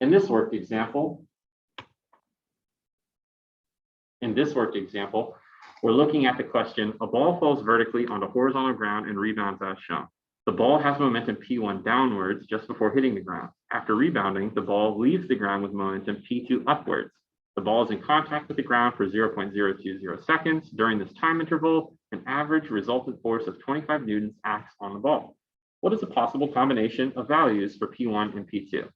In this worked example, we're looking at the question, a ball falls vertically on the horizontal ground and rebounds as shown. The ball has momentum P1 downwards just before hitting the ground. After rebounding, the ball leaves the ground with momentum P2 upwards. The ball is in contact with the ground for 0.020 seconds. During this time interval, an average resultant force of 25 newtons acts on the ball. What is a possible combination of values for P1 and P2?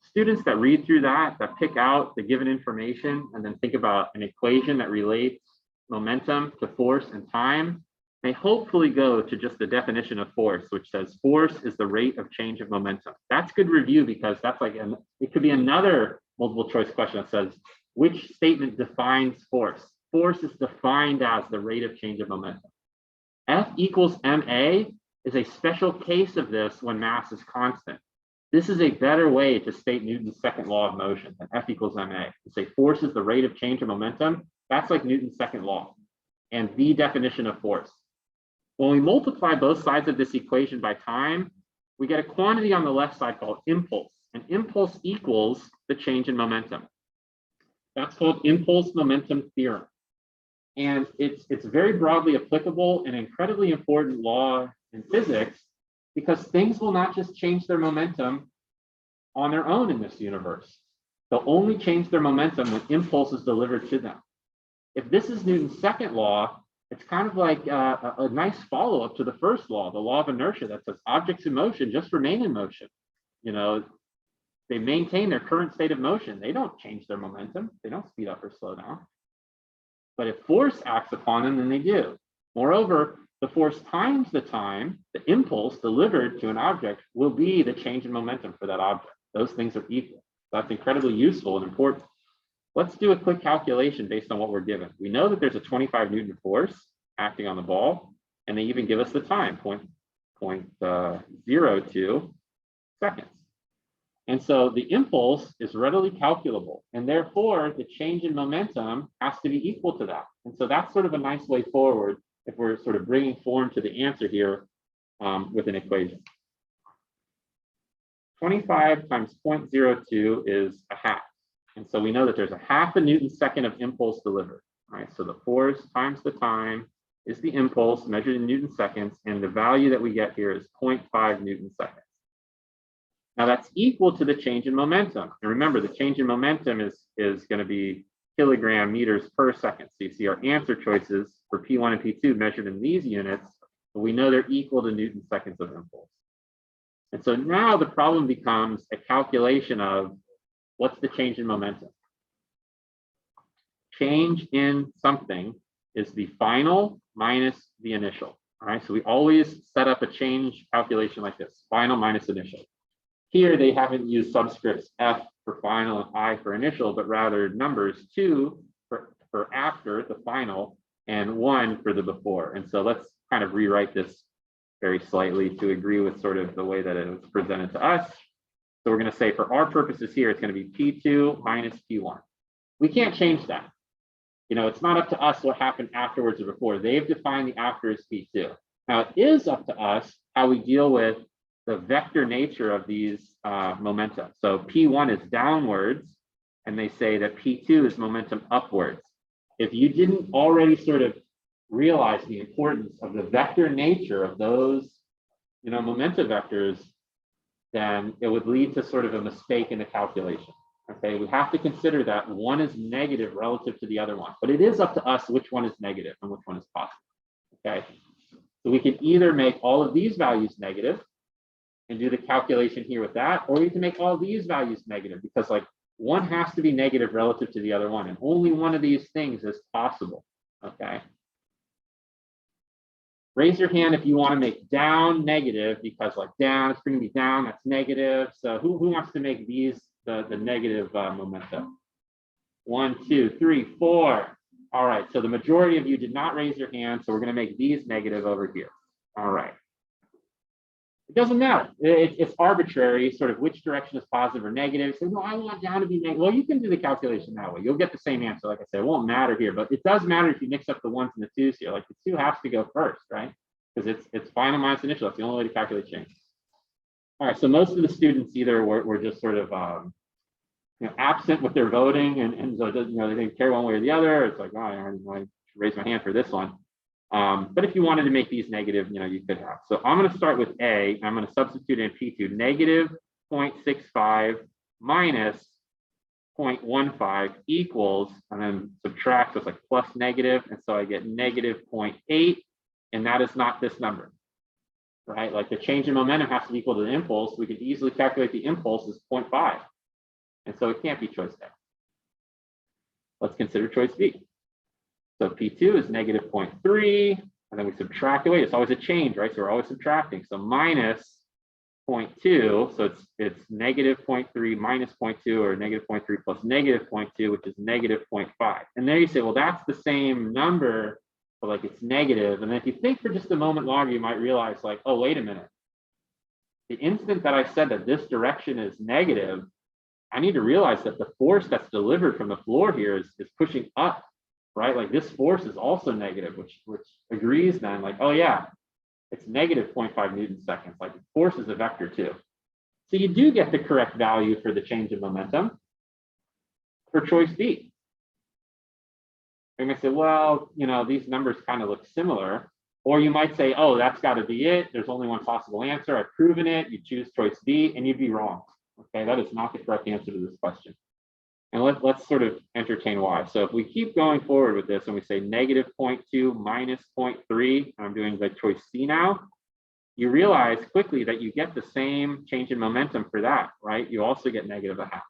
Students that read through that pick out the given information and then think about an equation that relates momentum to force and time, may hopefully go to just the definition of force, which says force is the rate of change of momentum. That's good review because that's like, it could be another multiple choice question that says, which statement defines force? Force is defined as the rate of change of momentum. F equals ma is a special case of this when mass is constant. This is a better way to state Newton's second law of motion than F equals ma. To say force is the rate of change of momentum, that's like Newton's second law and the definition of force. When we multiply both sides of this equation by time, we get a quantity on the left side called impulse, and impulse equals the change in momentum. That's called impulse momentum theorem. And it's very broadly applicable and incredibly important law in physics because things will not just change their momentum on their own in this universe. They'll only change their momentum when impulse is delivered to them. If this is Newton's second law, it's kind of like a nice follow-up to the first law, the law of inertia, that says objects in motion just remain in motion. You know, they maintain their current state of motion. They don't change their momentum. They don't speed up or slow down. But if force acts upon them, then they do. Moreover, the force times the time, the impulse delivered to an object will be the change in momentum for that object. Those things are equal. That's incredibly useful and important. Let's do a quick calculation based on what we're given. We know that there's a 25 Newton force acting on the ball, and they even give us the time, 0.02 seconds. And so the impulse is readily calculable, and therefore the change in momentum has to be equal to that. And so that's sort of a nice way forward if we're sort of bringing form to the answer here with an equation. 25 times 0.02 is a half. And so we know that there's a half a Newton second of impulse delivered. All right, so the force times the time is the impulse measured in Newton seconds, and the value that we get here is 0.5 Newton seconds. Now that's equal to the change in momentum. And remember, the change in momentum is going to be kilogram meters per second. So you see our answer choices for P1 and P2 measured in these units, but we know they're equal to Newton seconds of impulse. And so now the problem becomes a calculation of what's the change in momentum. Change in something is the final minus the initial. All right, so we always set up a change calculation like this, final minus initial. Here, they haven't used subscripts F for final and I for initial, but rather numbers 2 for after the final and 1 for the before. And so let's kind of rewrite this very slightly to agree with sort of the way that it was presented to us. So we're going to say for our purposes here, it's going to be P2 minus P1. We can't change that. You know, it's not up to us what happened afterwards or before. They've defined the after as P2. Now it is up to us how we deal with the vector nature of these momentum. So P1 is downwards, and they say that P2 is momentum upwards. If you didn't already sort of realize the importance of the vector nature of those, you know, momentum vectors, then it would lead to sort of a mistake in the calculation. Okay, we have to consider that one is negative relative to the other one, but it is up to us which one is negative and which one is positive. Okay, so we can either make all of these values negative and do the calculation here with that, or we can make all these values negative because like one has to be negative relative to the other one, and only one of these things is possible. Okay. Raise your hand if you want to make down negative, because like down, it's going to be down, that's negative. So who wants to make these the negative momentum? 1, 2, 3, 4. All right, so the majority of you did not raise your hand, so we're going to make these negative over here. All right. It doesn't matter. It's arbitrary, sort of which direction is positive or negative. So no, I want down to be negative. Well, you can do the calculation that way. You'll get the same answer. Like I said, it won't matter here, but it does matter if you mix up the 1s and the 2s here. Like the 2 has to go first, right? Because it's final minus initial. That's the only way to calculate change. All right, so most of the students either were just sort of absent with their voting, and so it doesn't, they didn't care one way or the other. It's like, oh, I raise my hand for this one. But if you wanted to make these negative, you could have. So I'm going to start with A. I'm going to substitute in P2 negative 0.65 minus 0.15 equals, and then subtract, so it's like plus negative, and so I get negative 0.8, and that is not this number, right? Like the change in momentum has to be equal to the impulse. We can easily calculate the impulse as 0.5, and so it can't be choice A. Let's consider choice B. So P2 is negative 0.3, and then we subtract away. It's always a change, right? So we're always subtracting. So minus 0.2, so it's negative 0.3 minus 0.2, or negative 0.3 plus negative 0.2, which is negative 0.5. And there you say, well, that's the same number, but like it's negative. And then if you think for just a moment longer, you might realize like, oh, wait a minute. The instant that I said that this direction is negative, I need to realize that the force that's delivered from the floor here is pushing up, right? Like this force is also negative, which agrees then like, oh yeah, it's negative 0.5 Newton seconds. Like force is a vector too. So you do get the correct value for the change in momentum for choice B. You're gonna say, well, these numbers kind of look similar. Or you might say, oh, that's got to be it. There's only one possible answer. I've proven it. You choose choice B, and you'd be wrong. Okay, that is not the correct answer to this question. And let's sort of entertain why. So if we keep going forward with this and we say negative 0.2 minus 0.3, I'm doing the choice C now, you realize quickly that you get the same change in momentum for that, right? You also get negative 0.5.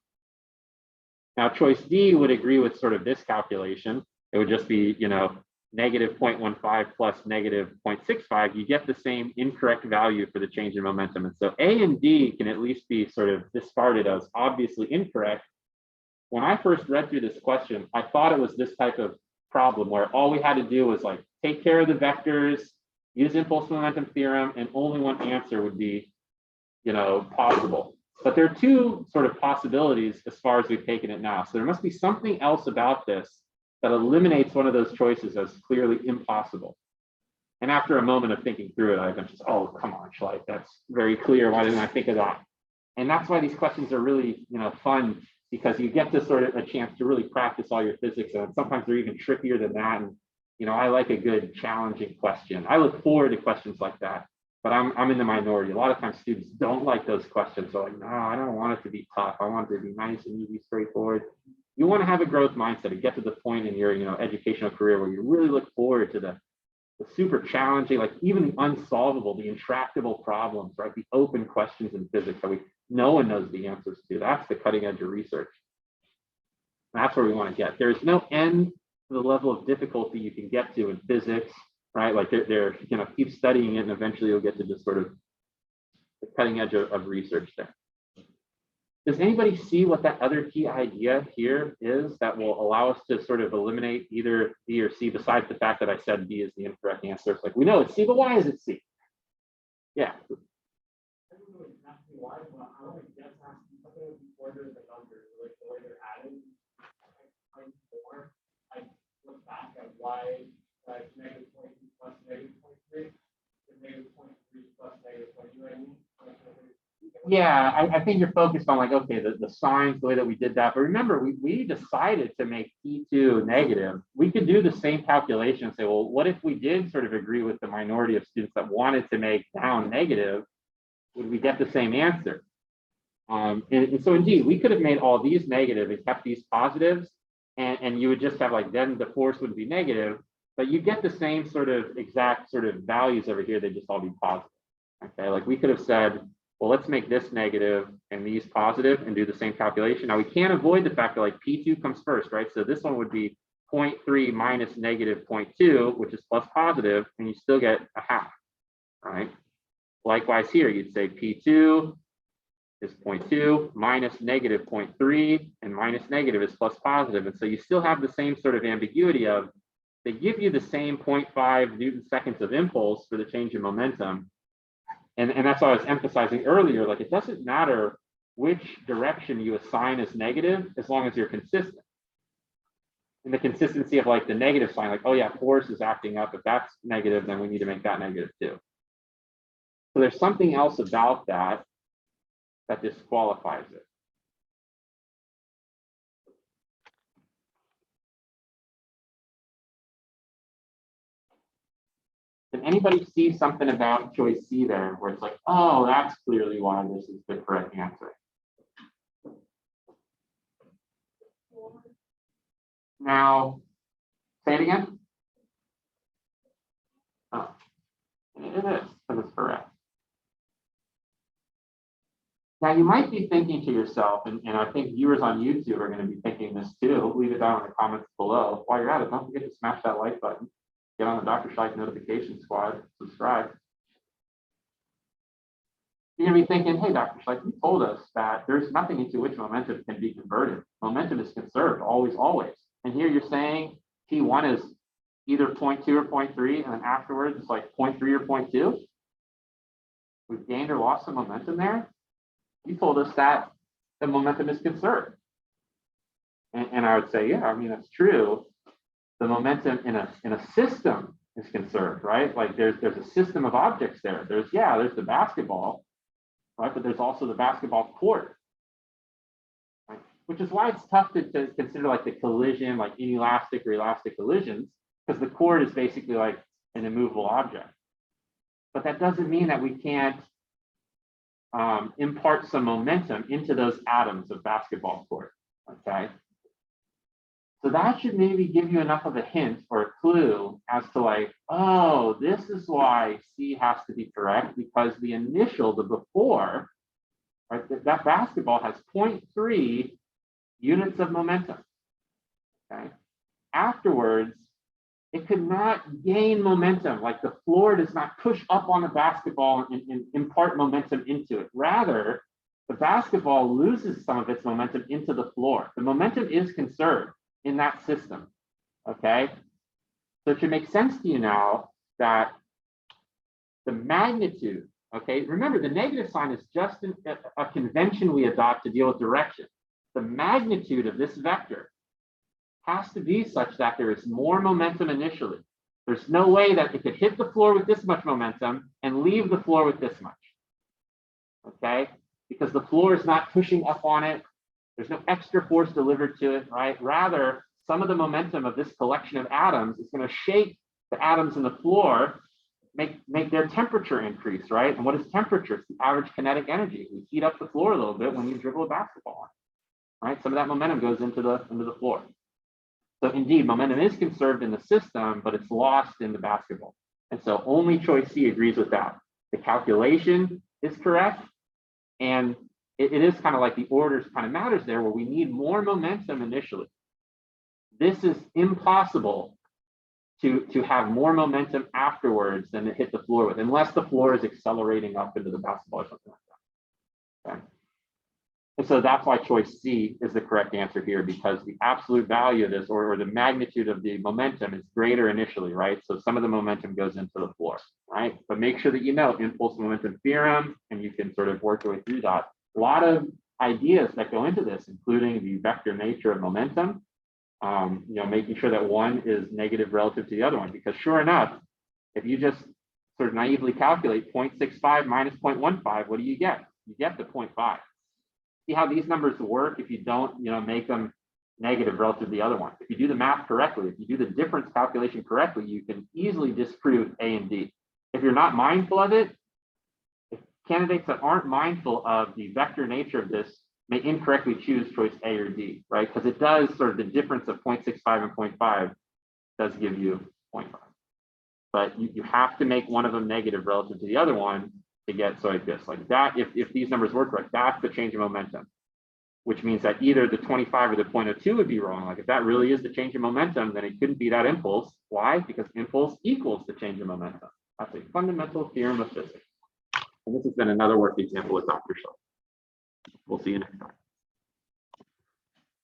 Now choice D would agree with sort of this calculation. It would just be, negative 0.15 plus negative 0.65. You get the same incorrect value for the change in momentum. And so A and D can at least be sort of discarded as obviously incorrect. When I first read through this question, I thought it was this type of problem where all we had to do was like take care of the vectors, use impulse momentum theorem, and only one answer would be, possible. But there are two sort of possibilities as far as we've taken it now. So there must be something else about this that eliminates one of those choices as clearly impossible. And after a moment of thinking through it, I'm just, oh, come on, Schleich, that's very clear. Why didn't I think of that? And that's why these questions are really, fun, because you get to sort of a chance to really practice all your physics, and sometimes they're even trickier than that. And I like a good challenging question. I look forward to questions like that, but I'm in the minority. A lot of times students don't like those questions. They're like, no, I don't want it to be tough. I want it to be nice and easy, straightforward. You want to have a growth mindset and get to the point in your educational career where you really look forward to the super challenging, like even the unsolvable, the intractable problems, right? The open questions in physics that no one knows the answers to. That's the cutting edge of research. That's where we want to get. There's no end to the level of difficulty you can get to in physics, right? Like keep studying it, and eventually you'll get to just sort of the cutting edge of research there. Does anybody see what that other key idea here is that will allow us to sort of eliminate either B or C, besides the fact that I said B is the incorrect answer? It's like, we know it's C, but why is it C? Yeah. Negative 0.2 plus negative 0.3 is negative 0.3 plus negative 0.2. Yeah, I think you're focused on like, okay, the signs, the way that we did that. But remember, we decided to make P2 negative. We could do the same calculation and say, well, what if we did sort of agree with the minority of students that wanted to make down negative? Would we get the same answer? And so indeed, we could have made all these negative and kept these positives, and you would just have like, then the force would be negative, but you get the same sort of exact sort of values over here. They just all be positive. Okay, like we could have said, well, let's make this negative and these positive and do the same calculation. Now we can't avoid the fact that like P2 comes first, right? So this one would be 0.3 minus negative 0.2, which is plus positive, and you still get 0.5, right? Likewise here, you'd say P2 is 0.2 minus negative 0.3, and minus negative is plus positive. And so you still have the same sort of ambiguity of, they give you the same 0.5 Newton seconds of impulse for the change in momentum. And that's why I was emphasizing earlier, like it doesn't matter which direction you assign as negative, as long as you're consistent. And the consistency of like the negative sign, like, oh yeah, force is acting up. If that's negative, then we need to make that negative too. So there's something else about that. that disqualifies it. Did anybody see something about choice C there where it's like, oh, that's clearly why this is the correct answer? Now, say it again. Oh, it is, because it's correct. Now, you might be thinking to yourself, and I think viewers on YouTube are going to be thinking this too. Leave it down in the comments below. While you're at it, don't forget to smash that like button. Get on the Dr. Scheich notification squad, subscribe. You're going to be thinking, hey, Dr. Scheich, you told us that there's nothing into which momentum can be converted. Momentum is conserved, always, always. And here you're saying T1 is either 0.2 or 0.3, and then afterwards it's like 0.3 or 0.2. We've gained or lost some momentum there. You told us that the momentum is conserved. And I would say, yeah, I mean, that's true. The momentum in a system is conserved, right? Like there's a system of objects there. There's the basketball, right? But there's also the basketball court, right? Which is why it's tough to consider like the collision, like inelastic or elastic collisions, because the court is basically like an immovable object. But that doesn't mean that we can't impart some momentum into those atoms of basketball court, okay? So that should maybe give you enough of a hint or a clue as to like, oh, this is why C has to be correct, because the initial, the before, right, that basketball has 0.3 units of momentum, okay? Afterwards, it could not gain momentum, like the floor does not push up on the basketball and impart momentum into it. Rather, the basketball loses some of its momentum into the floor. The momentum is conserved in that system, okay? So it should make sense to you now that the magnitude, okay? Remember, the negative sign is just a convention we adopt to deal with direction. The magnitude of this vector has to be such that there is more momentum initially. There's no way that it could hit the floor with this much momentum and leave the floor with this much, okay? Because the floor is not pushing up on it. There's no extra force delivered to it, right? Rather, some of the momentum of this collection of atoms is going to shake the atoms in the floor, make their temperature increase, right? And what is temperature? It's the average kinetic energy. We heat up the floor a little bit when you dribble a basketball on, right? Some of that momentum goes into the floor. So indeed, momentum is conserved in the system, but it's lost in the basketball. And so only choice C agrees with that. The calculation is correct. And it is kind of like the orders kind of matters there, where we need more momentum initially. This is impossible to have more momentum afterwards than to hit the floor with, unless the floor is accelerating up into the basketball or something like that. Okay. And so that's why choice C is the correct answer here, because the absolute value of this, or the magnitude of the momentum, is greater initially, right? So some of the momentum goes into the floor, right? But make sure that you know impulse momentum theorem, and you can sort of work your way through that. A lot of ideas that go into this, including the vector nature of momentum, making sure that one is negative relative to the other one, because sure enough, if you just sort of naively calculate 0.65 minus 0.15, what do you get? You get the 0.5. See how these numbers work if you don't, make them negative relative to the other one. If you do the math correctly, if you do the difference calculation correctly, you can easily disprove A and D. If you're not mindful of it, if candidates that aren't mindful of the vector nature of this may incorrectly choose choice A or D, right? Because it does sort of the difference of 0.65 and 0.5 does give you 0.5. But you have to make one of them negative relative to the other one to get so like this, like that. If these numbers work right, that's the change in momentum, which means that either the 25 or the 0.02 would be wrong. Like if that really is the change in momentum, then it couldn't be that impulse. Why? Because impulse equals the change in momentum. That's a fundamental theorem of physics. And this has been another work example with Dr. Scheich. We'll see you next time.